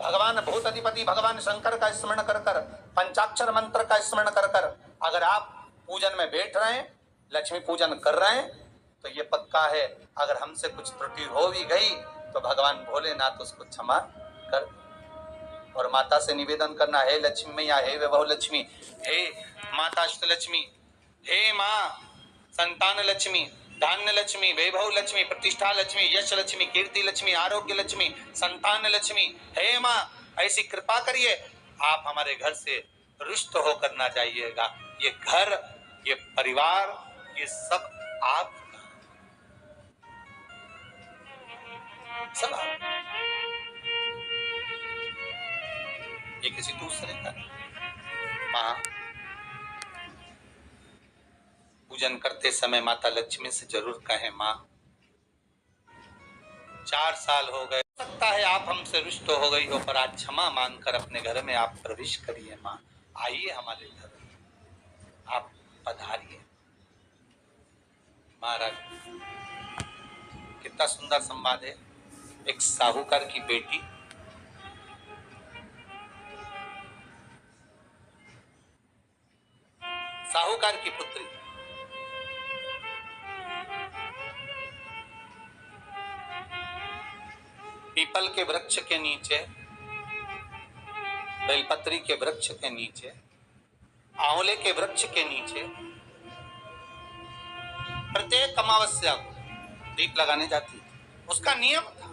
भगवान भूत अधिपति भगवान शंकर का स्मरण कर कर, पंचाक्षर मंत्र का स्मरण कर कर अगर आप पूजन में बैठ रहे हैं, लक्ष्मी पूजन कर रहे हैं, तो ये पक्का है अगर हमसे कुछ त्रुटि हो भी गई तो भगवान भोलेनाथ उसको क्षमा कर। और माता से निवेदन करना, हे लक्ष्मी मैया, हे वैभव लक्ष्मी, हे माता अष्टलक्ष्मी, हे माँ संतान लक्ष्मी, धान्य लक्ष्मी, वैभव लक्ष्मी, प्रतिष्ठा लक्ष्मी, यश लक्ष्मी, कीर्ति लक्ष्मी, आरोग्य लक्ष्मी, संतान लक्ष्मी, हे माँ ऐसी कृपा करिए, आप हमारे घर से रुष्ट होकर ना जाइएगा। ये घर, ये परिवार, ये सब आप सब आप, ये किसी दूसरे का। माँ पूजन करते समय माता लक्ष्मी से जरूर कहें, माँ 4 साल हो गए, सकता है आप हमसे रुष्ट हो गई हो, पर आज क्षमा मांगकर अपने घर में आप प्रवेश करिए। माँ आइए हमारे घर, आप पधारिए। महाराज कितना सुंदर संवाद है। एक साहूकार की बेटी साहूकार की पुत्री पीपल के वृक्ष के नीचे, बेलपत्री के वृक्ष के नीचे, आंवले के वृक्ष के नीचे प्रत्येक अमावस्या को दीप लगाने जाती थी। उसका नियम था।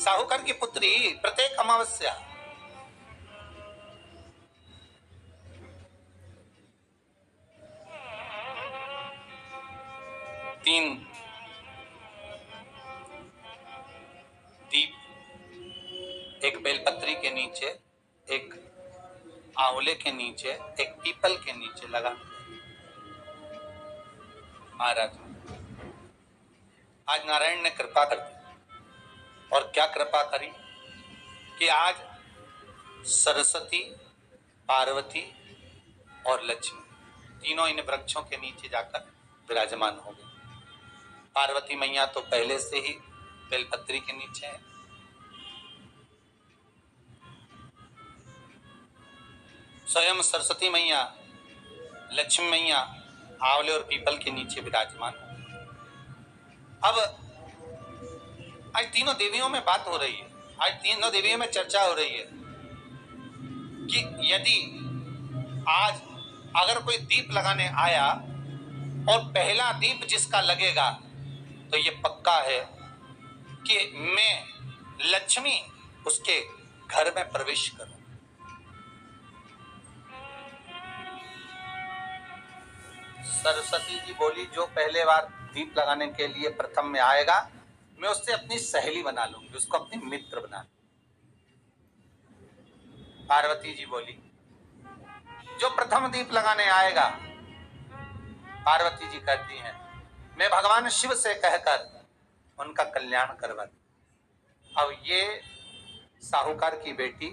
साहूकार की पुत्री प्रत्येक अमावस्या 3 दीप, एक बेलपत्री के नीचे, एक आंवले के नीचे, एक पीपल के नीचे लगा। महाराज आज नारायण ने कृपा कर दी, और क्या कृपा करी कि आज सरस्वती, पार्वती और लक्ष्मी तीनों इन वृक्षों के नीचे जाकर विराजमान हो गए। पार्वती मैया तो पहले से ही बेलपत्री के नीचे है, स्वयं सरस्वती मैया, लक्ष्मी मैया आंवले और पीपल के नीचे विराजमान। अब आज तीनों देवियों में बात हो रही है, आज तीनों देवियों में चर्चा हो रही है कि यदि आज अगर कोई दीप लगाने आया और पहला दीप जिसका लगेगा तो ये पक्का है कि मैं लक्ष्मी उसके घर में प्रवेश करूं। सरस्वती जी बोली, जो पहले बार दीप लगाने के लिए प्रथम में आएगा मैं उससे अपनी सहेली बना लूंगी, उसको अपनी मित्र बना लूंगी। पार्वती जी बोली, जो प्रथम दीप लगाने आएगा, पार्वती जी कहती हैं मैं भगवान शिव से कहकर उनका कल्याण करवा दूं। अब ये साहूकार की बेटी,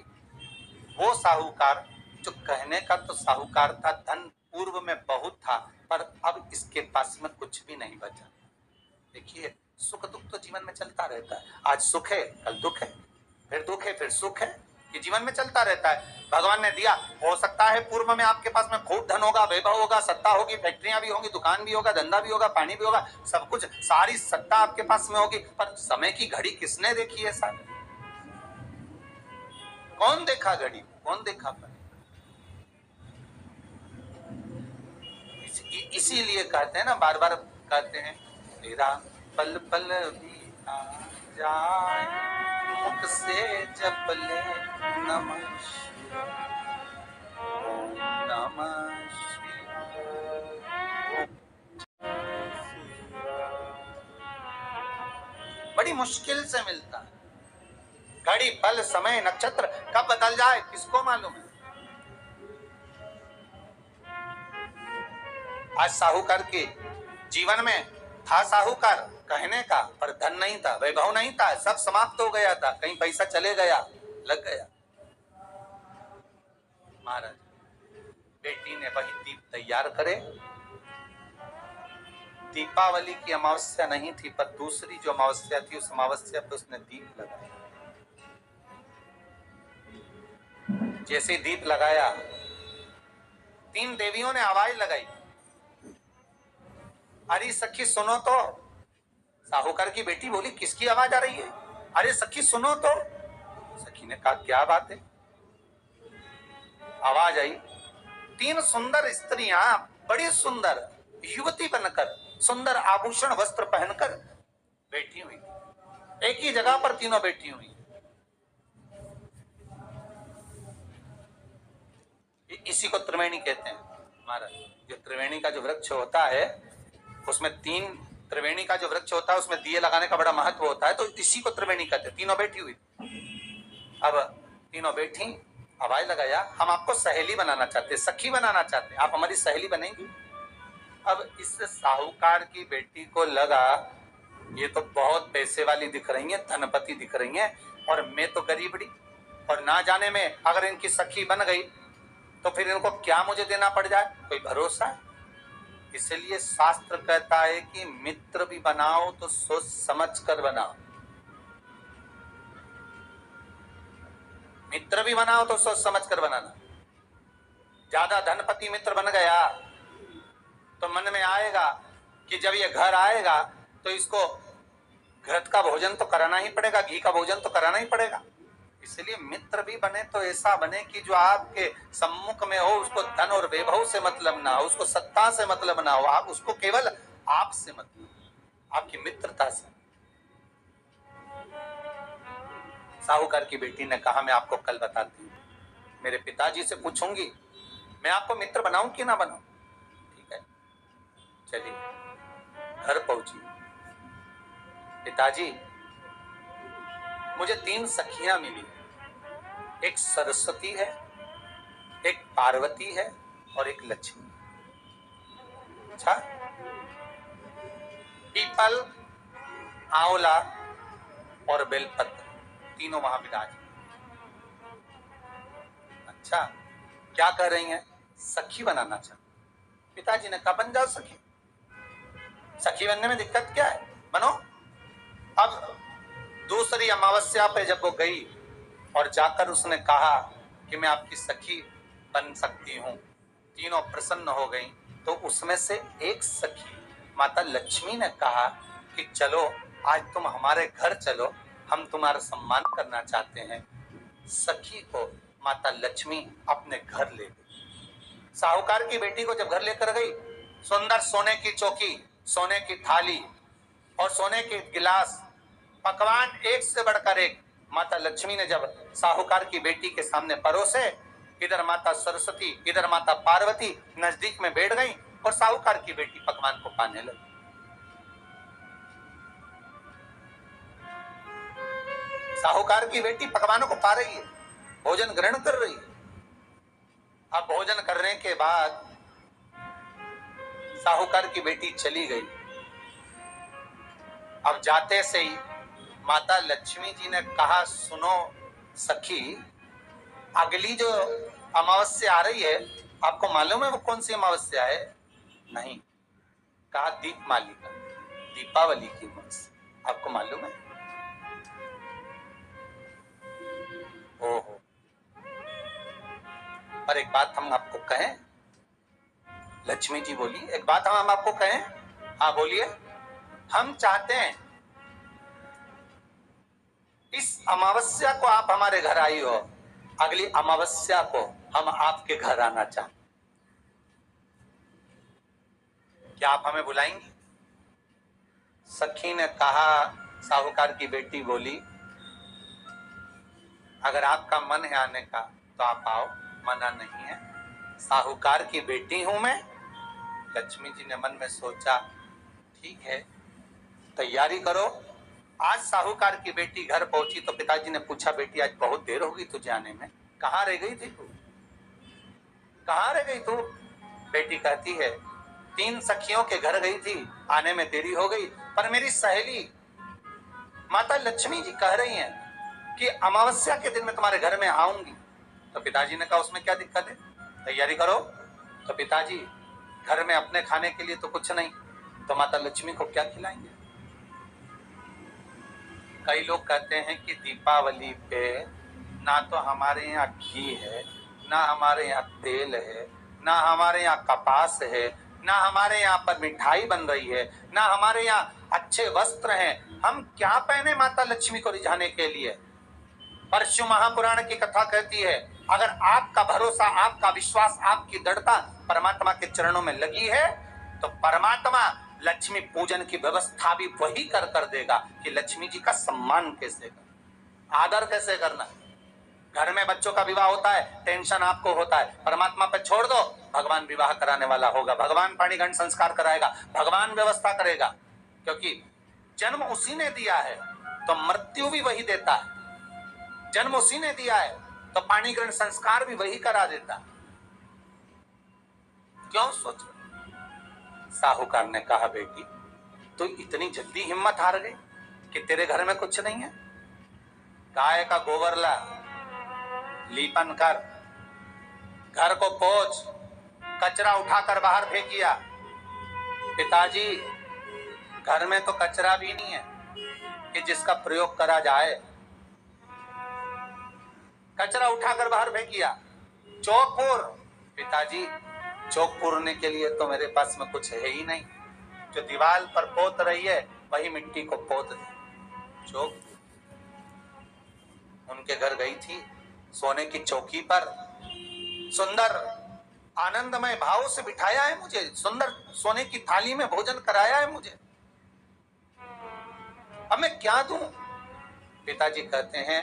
वो साहूकार जो कहने का तो साहूकार था, धन पूर्व में बहुत था, पर अब इसके पास में कुछ भी नहीं बचा। देखिए सुख दुख तो जीवन में चलता रहता है, आज सुख है कल दुख है, फिर दुख है फिर सुख है, ये जीवन में चलता रहता है। भगवान ने दिया, हो सकता है पूर्व में आपके पास में खूब धन होगा, वैभव होगा, सत्ता होगी, फैक्ट्रियां भी होंगी, दुकान भी होगा, धंधा भी होगा, पानी भी होगा, सब कुछ, सारी सत्ता आपके पास में होगी, पर समय की घड़ी किसने देखी है साहब? कौन देखा घड़ी, कौन देखा पर? इसीलिए कहते हैं ना, बार बार कहते हैं, तेरा पल पल भी आ जाए मुख से जप ले नमः नमः। बड़ी मुश्किल से मिलता है। घड़ी पल समय नक्षत्र कब बदल जाए किसको मालूम है। आज साहूकार के जीवन में था साहूकार कहने का, पर धन नहीं था, वैभव नहीं था, सब समाप्त हो गया था, कहीं पैसा चले गया, लग गया। महाराज बेटी ने वही दीप तैयार करे, दीपावली की अमावस्या नहीं थी, पर दूसरी जो अमावस्या थी उस अमावस्या पे उसने दीप लगाया। जैसे दीप लगाया, 3 देवियों ने आवाज लगाई, अरे सखी सुनो तो। साहूकार की बेटी बोली, किसकी आवाज आ रही है? अरे सखी सुनो तो। सखी ने कहा, क्या बात है? आवाज आई, 3 सुंदर स्त्रियां, बड़ी सुंदर युवती बनकर, सुंदर आभूषण वस्त्र पहनकर बैठी हुई, एक ही जगह पर तीनों बैठी हुई। इसी को त्रिवेणी कहते हैं महाराज। जो त्रिवेणी का जो वृक्ष होता है उसमें 3 त्रिवेणी का जो वृक्ष होता है उसमें दिए लगाने का बड़ा महत्व होता है, तो इसी को त्रिवेणी कहते हैं। तीनों बैठी हुई, अब तीनों बैठी, आवाज लगाया, हम आपको सहेली बनाना चाहते, सखी बनाना चाहते, आप हमारी सहेली बनेंगी। अब इस साहूकार की बेटी को लगा ये तो बहुत पैसे वाली दिख रही है, धनपति दिख रही है, और मैं तो गरीबड़ी, और ना जाने में अगर इनकी सखी बन गई तो फिर इनको क्या मुझे देना पड़ जाए, कोई भरोसा है। इसलिए शास्त्र कहता है कि मित्र भी बनाओ तो सोच समझ कर बनाओ, मित्र भी बनाओ तो सोच समझ कर बनाना। ज्यादा धनपति मित्र बन गया तो मन में आएगा कि जब ये घर आएगा तो इसको घर का भोजन तो कराना ही पड़ेगा, घी का भोजन तो कराना ही पड़ेगा। इसलिए मित्र भी बने तो ऐसा बने कि जो आपके सम्मुख में हो, उसको धन और वैभव से मतलब ना हो, उसको सत्ता से मतलब ना हो, आप उसको केवल आपसे मतलब, आपकी मित्रता से। साहूकार की बेटी ने कहा, मैं आपको कल बताती हूँ, मेरे पिताजी से पूछूंगी मैं आपको मित्र बनाऊं कि ना बनाऊं। ठीक है, चलिए घर पहुंची। पिताजी, मुझे 3 सखियां मिली, एक सरस्वती है, एक पार्वती है और एक लक्ष्मी। अच्छा, पीपल, आंवला और बेलपत्र तीनों वहां विराज। अच्छा, क्या कर रही हैं? सखी बनाना चाहती। पिताजी ने कहा, बन जाओ सखी, सखी बनने में दिक्कत क्या है, बनो। अब दूसरी अमावस्या पे जब वो गई और जाकर उसने कहा कि मैं आपकी सखी बन सकती हूँ, तीनों प्रसन्न हो गई। तो उसमें से एक सखी माता लक्ष्मी ने कहा कि चलो आज तुम हमारे घर चलो, हम तुम्हारा सम्मान करना चाहते हैं। सखी को माता लक्ष्मी अपने घर ले गई। साहूकार की बेटी को जब घर लेकर गई, सुंदर सोने की चौकी, सोने की थाली और सोने के गिलास, पकवान एक से बढ़कर एक माता लक्ष्मी ने जब साहूकार की बेटी के सामने परोसे, इधर माता सरस्वती, इधर माता पार्वती नजदीक में बैठ गई और साहूकार की बेटी पकवान को पाने लगी। साहूकार की बेटी पकवानों को पा रही है, भोजन ग्रहण कर रही है। अब भोजन करने के बाद साहूकार की बेटी चली गई। अब जाते से ही माता लक्ष्मी जी ने कहा, सुनो सखी, अगली जो अमावस्या आ रही है, आपको मालूम है वो कौन सी अमावस्या है? नहीं। कहा, दीपमालिका, दीपावली की अमावस्या, आपको मालूम है? ओहो, पर एक बात हम आपको कहें? लक्ष्मी जी बोली, एक बात हम आपको कहें? हाँ बोलिए। हम चाहते हैं इस अमावस्या को आप हमारे घर आई हो, अगली अमावस्या को हम आपके घर आना चाहते, क्या आप हमें बुलाएंगी? सखी ने कहा, साहूकार की बेटी बोली, अगर आपका मन है आने का तो आप आओ, मना नहीं है। साहूकार की बेटी हूं मैं। लक्ष्मी जी ने मन में सोचा, ठीक है, तैयारी करो। आज साहूकार की बेटी घर पहुंची तो पिताजी ने पूछा, बेटी आज बहुत देर हो गई तुझे आने में, कहाँ रह गई थी तू, कहाँ रह गई तू? बेटी कहती है, 3 सखियों के घर गई थी, आने में देरी हो गई, पर मेरी सहेली माता लक्ष्मी जी कह रही हैं कि अमावस्या के दिन मैं तुम्हारे घर में आऊंगी। तो पिताजी ने कहा, उसमें क्या दिक्कत है, तैयारी करो। तो पिताजी, घर में अपने खाने के लिए तो कुछ नहीं, तो माता लक्ष्मी को क्या खिलाएंगे? कई लोग कहते हैं कि दीपावली पे ना तो हमारे यहाँ घी है, ना हमारे यहाँ तेल है, ना हमारे यहाँ कपास है, ना हमारे यहाँ पर मिठाई बन रही है, ना हमारे यहाँ अच्छे वस्त्र हैं, हम क्या पहने माता लक्ष्मी को रिझाने के लिए? परशु महापुराण की कथा कहती है, अगर आपका भरोसा, आपका विश्वास, आपकी दृढ़ता परमात्मा के चरणों में लगी है तो परमात्मा लक्ष्मी पूजन की व्यवस्था भी वही कर देगा कि लक्ष्मी जी का सम्मान कैसे करना, आदर कैसे करना। घर में बच्चों का विवाह होता है, टेंशन आपको होता है, परमात्मा पे छोड़ दो, भगवान विवाह कराने वाला होगा, भगवान पाणिग्रहण संस्कार कराएगा, भगवान व्यवस्था करेगा, क्योंकि जन्म उसी ने दिया है तो मृत्यु भी वही देता है, जन्म उसी ने दिया है तो पाणिग्रहण संस्कार भी वही करा देता है। क्यों सोच? साहूकार ने कहा, बेटी तो इतनी जल्दी हिम्मत हार गई कि तेरे घर में कुछ नहीं है? गाय का गोबर ला, लीपन कर, घर को पोंछ, कचरा उठाकर बाहर फेंकिया। पिताजी घर में तो कचरा भी नहीं है कि जिसका प्रयोग करा जाए। कचरा उठाकर बाहर फेंकिया। चौक पूर, पिताजी चौक पूरने के लिए तो मेरे पास में कुछ है ही नहीं, जो दीवार पर पोत रही है वही मिट्टी को पोत दे। चौक उनके घर गई थी, सोने की चौकी पर सुंदर आनंदमय भाव से बिठाया है मुझे, सुंदर सोने की थाली में भोजन कराया है मुझे, अब मैं क्या दूं? पिताजी कहते हैं,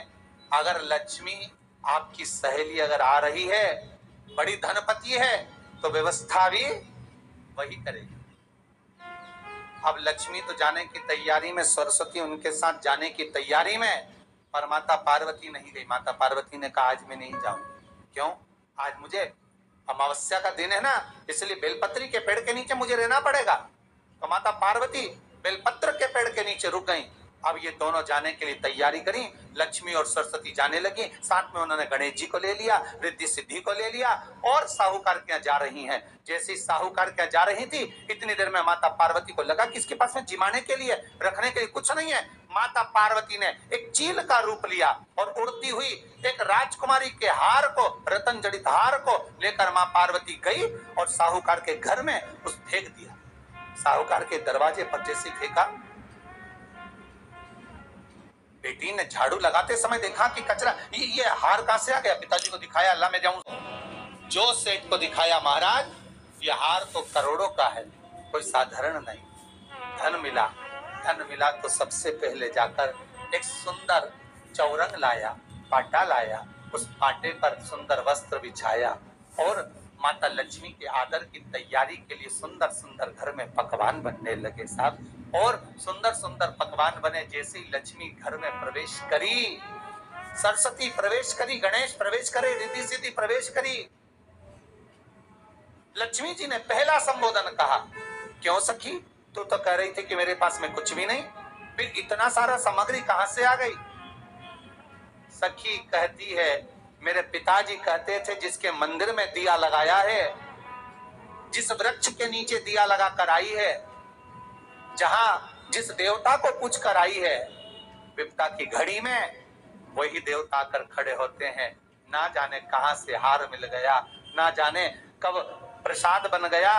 अगर लक्ष्मी आपकी सहेली अगर आ रही है, बड़ी धनपति है, तो व्यवस्था भी वही करेगी। अब लक्ष्मी तो जाने की तैयारी में, सरस्वती उनके साथ जाने की तैयारी में, पर माता पार्वती नहीं गई। माता पार्वती ने कहा, आज मैं नहीं जाऊंगी। क्यों? आज मुझे अमावस्या का दिन है ना, इसलिए बेलपत्री के पेड़ के नीचे मुझे रहना पड़ेगा। तो माता पार्वती बेलपत्र के पेड़ के नीचे रुक गई। अब ये दोनों जाने के लिए तैयारी करी, लक्ष्मी और सरस्वती जाने लगी, साथ में उन्होंने गणेश जी को ले लिया, रिद्धि सिद्धि को ले लिया, और साहूकार के यहाँ जा रही हैं। जैसे साहूकार के यहाँ जा रही थी, इतनी देर में माता पार्वती को लगा कि इसके पास में जिमाने के लिए, रखने के लिए कुछ नहीं है। माता पार्वती ने एक चील का रूप लिया और उड़ती हुई एक राजकुमारी के हार को, रतन जड़ित हार को लेकर माँ पार्वती गई और साहूकार के घर में उस फेंक दिया। साहूकार के दरवाजे पर जैसे फेंका, बेटी ने झाड़ू लगाते समय देखा कि कचरा, ये हार कहां से आ गया? पिताजी को दिखाया, अल्लाह मैं जाऊं, जो सेठ को दिखाया, महाराज ये हार तो करोड़ों का है, कोई साधारण नहीं। धन मिला तो सबसे पहले जाकर एक सुंदर चौरंग लाया, पाटा लाया, उस पाटे पर सुंदर वस्त्र बिछाया और माता लक्ष्मी के आदर की तैयारी के लिए सुंदर सुंदर घर में पकवान बनने लगे साहब। और सुंदर सुंदर पकवान बने। जैसे ही लक्ष्मी घर में प्रवेश करी, सरस्वती प्रवेश करी, गणेश प्रवेश करे, रिद्धि सिद्धि प्रवेश करी, लक्ष्मी जी ने पहला संबोधन कहा, क्यों सखी, तू तो कह रही थी कि मेरे पास में कुछ भी नहीं, फिर इतना सारा सामग्री कहां से आ गई? सखी कहती है, मेरे पिताजी कहते थे, जिसके मंदिर में दिया लगाया है, जिस वृक्ष के नीचे दिया लगा कर आई है, जहां जिस देवता को पूछ कर आई है, विपदा की घड़ी में वही देवता आकर खड़े होते हैं। ना जाने कहां से हार मिल गया, ना जाने कब प्रसाद बन गया।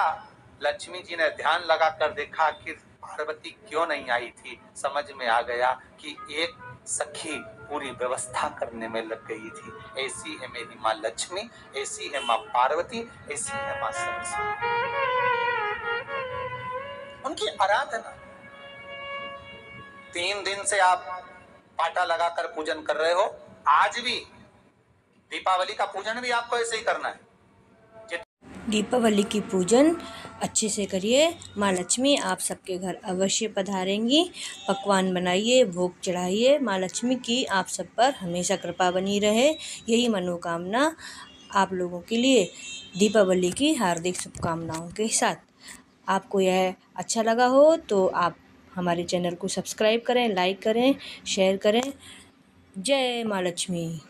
लक्ष्मी जी ने ध्यान लगाकर देखा कि पार्वती क्यों नहीं आई थी। समझ में आ गया कि एक सखी पूरी व्यवस्था करने में लग गई थी। ऐसी है मेरी माँ लक्ष्मी, ऐसी है माँ पार्वती, ऐसी है माँ सरस्वती। उनकी आराधना 3 दिन से आप पाटा लगाकर पूजन कर रहे हो, आज भी दीपावली का पूजन भी आपको ऐसे ही करना है। दीपावली की पूजन अच्छे से करिए। माँ लक्ष्मी आप सबके घर अवश्य पधारेंगी। पकवान बनाइए, भोग चढ़ाइए। माँ लक्ष्मी की आप सब पर हमेशा कृपा बनी रहे, यही मनोकामना आप लोगों के लिए दीपावली की हार्दिक शुभकामनाओं के साथ। आपको यह अच्छा लगा हो तो आप हमारे चैनल को सब्सक्राइब करें, लाइक करें, शेयर करें। जय माँ लक्ष्मी।